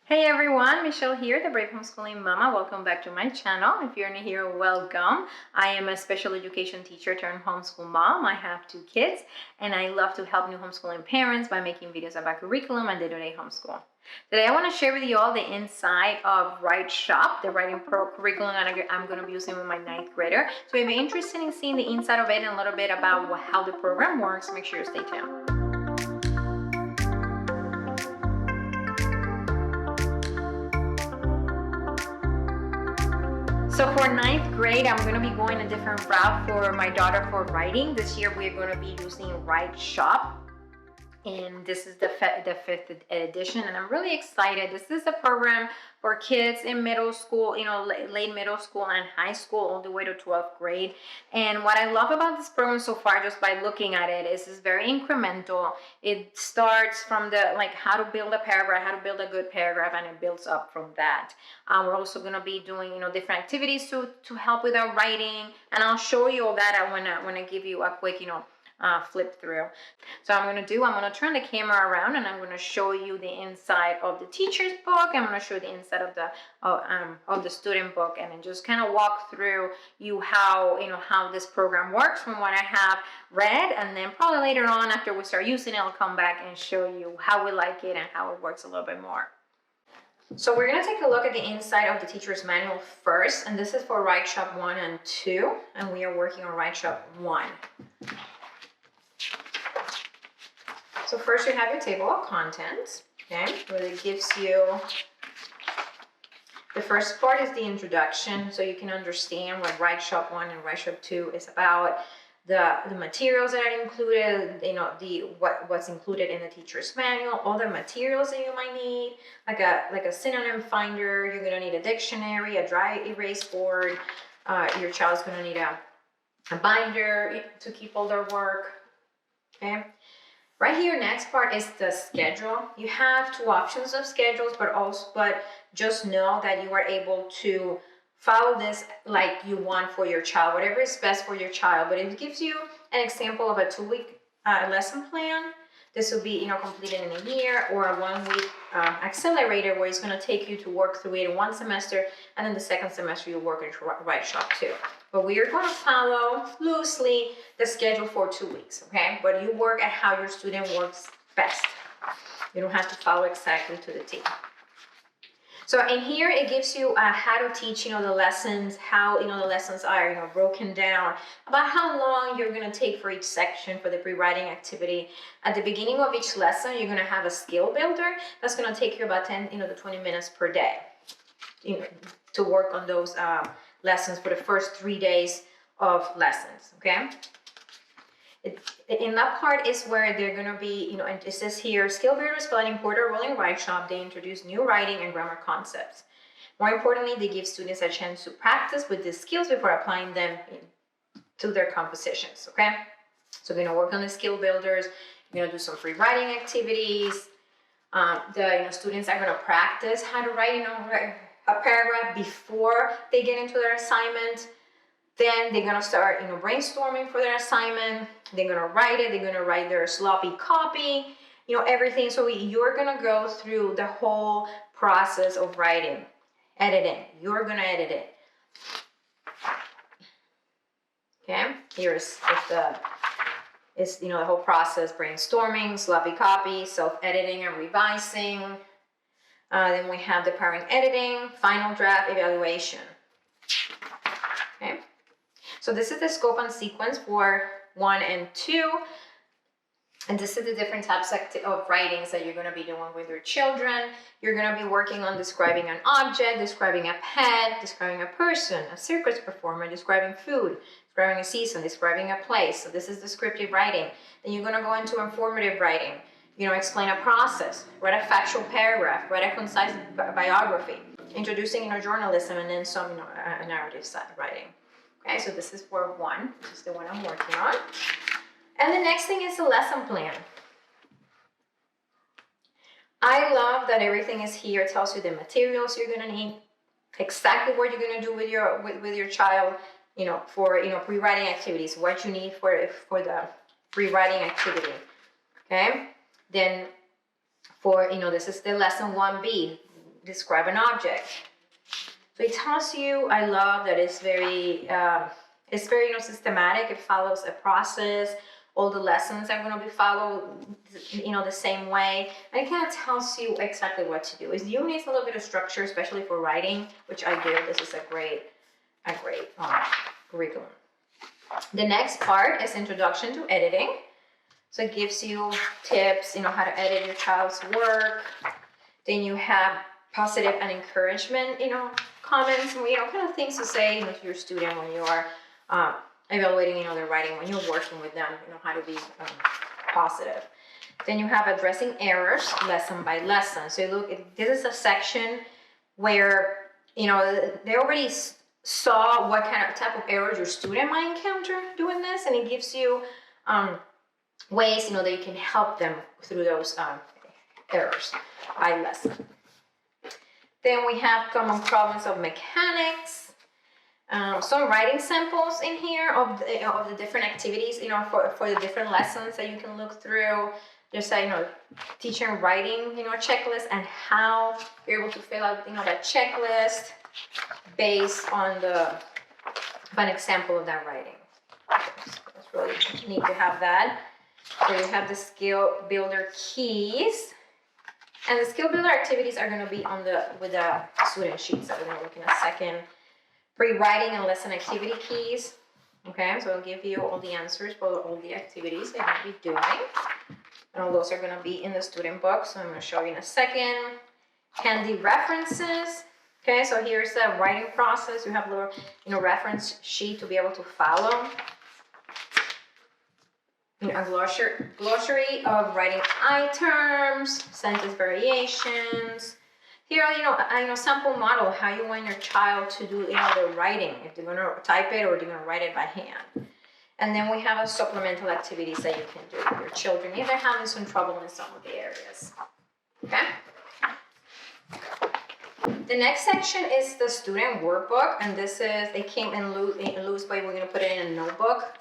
Hey everyone, Michelle here, the Brave Homeschooling Mama. Welcome back to my channel. If you're new here, welcome. I am a special education teacher turned homeschool mom. I have 2 kids and I love to help new homeschooling parents by making videos about curriculum and day-to-day homeschool. Today I want to share with you all the inside of WriteShop, the writing pro curriculum that I'm going to be using with my 9th grader. So if you're interested in seeing the inside of it and a little bit about how the program works, make sure you stay tuned. So for 9th grade, I'm going to be going a different route for my daughter for writing. This year we're going to be using WriteShop, and this is the 5th edition, and I'm really excited. This is a program for kids in middle school, late middle school and high school, all the way to 12th grade. And what I love about this program so far, just by looking at it, is it's very incremental. It starts from how to build a paragraph, how to build a good paragraph, and it builds up from that. We're also going to be doing, different activities to help with our writing, and I'll show you all that when I give you a quick, flip through. So I'm going to turn the camera around and I'm going to show you the inside of the teacher's book. I'm going to show you the inside of the student book, and then just kind of walk through how this program works from what I have read, and then probably later on after we start using it, I'll come back and show you how we like it and how it works a little bit more. So we're going to take a look at the inside of the teacher's manual first, and this is for WriteShop 1 and 2, and we are working on WriteShop 1. So first you have your table of contents, okay, where it gives you, the first part is the introduction, so you can understand what WriteShop 1 and WriteShop 2 is about, the materials that are included, what's included in the teacher's manual, all the materials that you might need, like a synonym finder. You're going to need a dictionary, a dry erase board. Your child's going to need a binder to keep all their work, okay. Right here, next part is the schedule. You have 2 options of schedules, but just know that you are able to follow this like you want for your child, whatever is best for your child. But it gives you an example of a 2-week lesson plan. This will be, completed in a year, or a 1-week accelerator where it's going to take you to work through it in 1 semester, and then the 2nd semester you'll work in WriteShop 2. But we are going to follow loosely the schedule for 2 weeks, okay? But you work at how your student works best. You don't have to follow exactly to the T. So in here, it gives you how to teach, the lessons, how, the lessons are, broken down, about how long you're going to take for each section for the pre-writing activity. At the beginning of each lesson, you're going to have a skill builder. That's going to take you about 10, to 20 minutes per day, to work on those lessons for the first 3 days of lessons, okay? In that part is where they're going to be, and it says here, skill builder, spelling portal, rolling WriteShop. They introduce new writing and grammar concepts. More importantly, they give students a chance to practice with these skills before applying them to their compositions, okay? So they're going to work on the skill builders. You're going to do some free writing activities. The students are going to practice how to write, a paragraph before they get into their assignment. Then they're going to start, brainstorming for their assignment. They're going to write it. They're going to write their sloppy copy, everything. So you're going to go through the whole process of writing, editing. You're going to edit it. Okay. Here's the whole process: brainstorming, sloppy copy, self-editing and revising. Then we have the parent editing, final draft, evaluation. Okay. So this is the scope and sequence for 1 and 2. And this is the different types of writings that you're going to be doing with your children. You're going to be working on describing an object, describing a pet, describing a person, a circus performer, describing food, describing a season, describing a place. So this is descriptive writing. Then you're going to go into informative writing. Explain a process, write a factual paragraph, write a concise biography, introducing journalism, and then some narrative writing. Okay, so this is for 1. This is the one I'm working on. And the next thing is the lesson plan. I love that everything is here. It tells you the materials you're going to need, exactly what you're going to do with your child, for pre-writing activities, what you need for the pre-writing activity. Okay, then for this is the lesson 1B. describe an object. So it tells you, I love that it's very systematic. It follows a process. All the lessons are going to be followed, the same way. And it kind of tells you exactly what to do. You need a little bit of structure, especially for writing, which I do. This is a great curriculum. The next part is Introduction to Editing. So it gives you tips, how to edit your child's work. Then you have positive and encouragement, comments, kind of things to say, to your student when you are evaluating, their writing, when you're working with them, how to be positive. Then you have addressing errors, lesson by lesson. So this is a section where, they already saw what type of errors your student might encounter doing this, and it gives you ways, that you can help them through those errors by lesson. Then we have common problems of mechanics. Some writing samples in here of the different activities, for the different lessons that you can look through. Just teaching writing, checklist, and how you're able to fill out, that checklist based on an example of that writing. It's really neat to have that. So you have the skill builder keys. And the skill builder activities are going to be with the student sheets that we're going to look in a second. Pre-writing and lesson activity keys. Okay, so I'll give you all the answers for all the activities that you'll be doing. And all those are going to be in the student book, so I'm going to show you in a second. Handy references. Okay, so here's the writing process. You have a little, reference sheet to be able to follow. A glossary of writing items, sentence variations. Here, a sample model how you want your child to do, their writing, if they're going to type it or they're going to write it by hand. And then we have a supplemental activities that you can do with your children if they're having some trouble in some of the areas. Okay? The next section is the student workbook, and it came in loose, but we're going to put it in a notebook.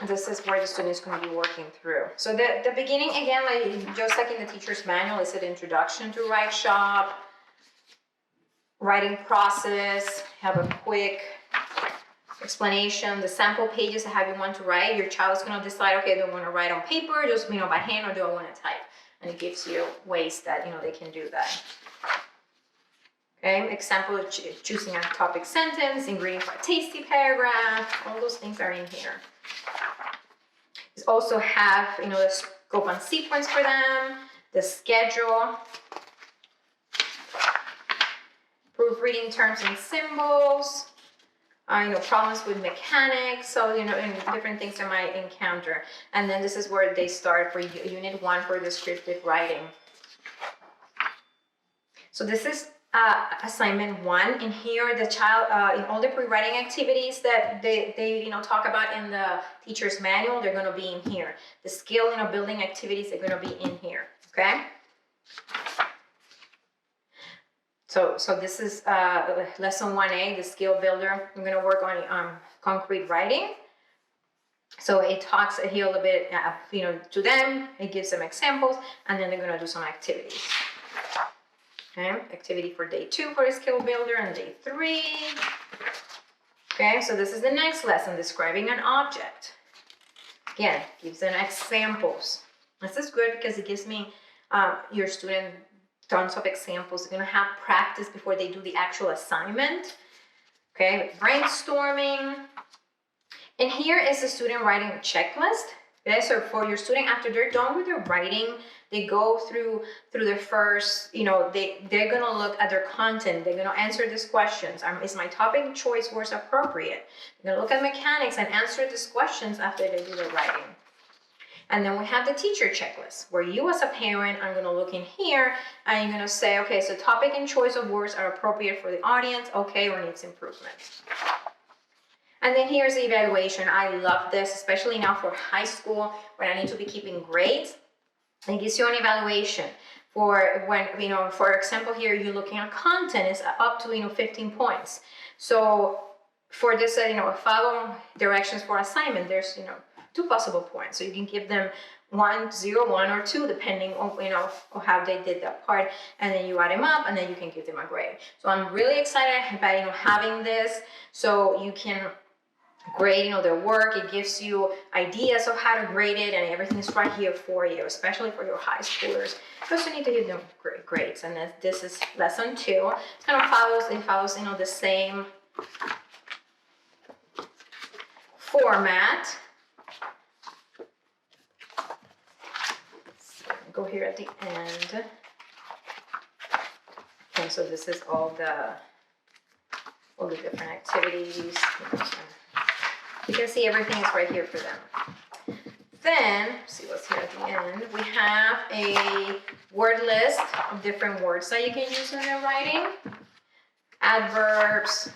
This is where the student is going to be working through. So the beginning, again, just like in the teacher's manual, is an introduction to WriteShop, writing process, have a quick explanation, the sample pages, how you want to write. Your child is going to decide, okay, do I want to write on paper, just by hand, or do I want to type? And it gives you ways that they can do that. Okay, example of choosing a topic sentence, ingredients for a tasty paragraph, all those things are in here. You also have, the scope and sequence for them, the schedule, proofreading terms and symbols, problems with mechanics, so, and different things they might encounter. And then this is where they start for Unit 1 for descriptive writing. So this is assignment 1. In here, the child, in all the pre-writing activities that they talk about in the teacher's manual, they're going to be in here. The skill, building activities are going to be in here. Okay. So this is lesson 1A, the skill builder. I'm going to work on concrete writing. So it talks here a little bit, to them. It gives them examples, and then they're going to do some activities. Okay, activity for day 2 for a skill builder and day 3. Okay, so this is the next lesson, describing an object. Again, gives them examples. This is good because it gives me your student tons of examples. They're going to have practice before they do the actual assignment. Okay, brainstorming. And here is the student writing checklist. Okay, so for your student, after they're done with their writing, they go through the first, they're going to look at their content. They're going to answer these questions. Is my topic choice words appropriate? They're going to look at mechanics and answer these questions after they do the writing. And then we have the teacher checklist, where you as a parent are going to look in here and you're going to say, okay, so topic and choice of words are appropriate for the audience, okay, or needs improvement. And then here's the evaluation. I love this, especially now for high school when I need to be keeping grades. It gives you an evaluation for when, for example, here you're looking at content, it's up to, 15 points. So for this, follow directions for assignment, there's, 2 possible points. So you can give them 1, 0, 1 or 2, depending on, you know, how they did that part, and then you add them up, and then you can give them a grade. So I'm really excited about, you know, having this, so you can grade, you know, their work. It gives you ideas of how to grade it, and everything is right here for you, especially for your high schoolers, because you need to give them great grades. And this is lesson 2. It kind of follows, you know, the same format. So go here at the end. Okay, so this is all the different activities. You know, so you can see everything is right here for them. Then, see what's here at the end. We have a word list of different words that you can use in their writing. Adverbs,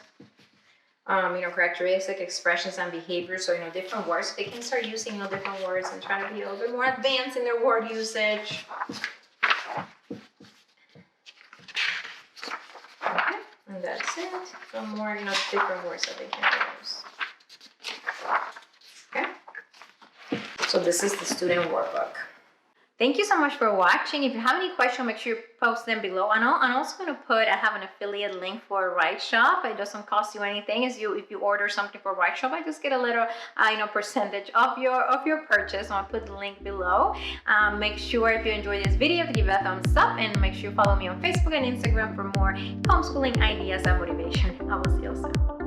you know, characteristic expressions and behaviors. So, you know, different words. They can start using, you know, different words and try to be a little bit more advanced in their word usage. Okay, and that's it. Some more, you know, different words that they can use. Okay, so this is the student workbook. Thank you so much for watching. If you have any questions, make sure you post them below. And I'm also going to I have an affiliate link for WriteShop. It doesn't cost you anything. If you order something for WriteShop, I just get a little, you know, percentage of your purchase. I'll put the link below. Make sure if you enjoyed this video to give it a thumbs up, and make sure you follow me on Facebook and Instagram for more homeschooling ideas and motivation. I will see you soon.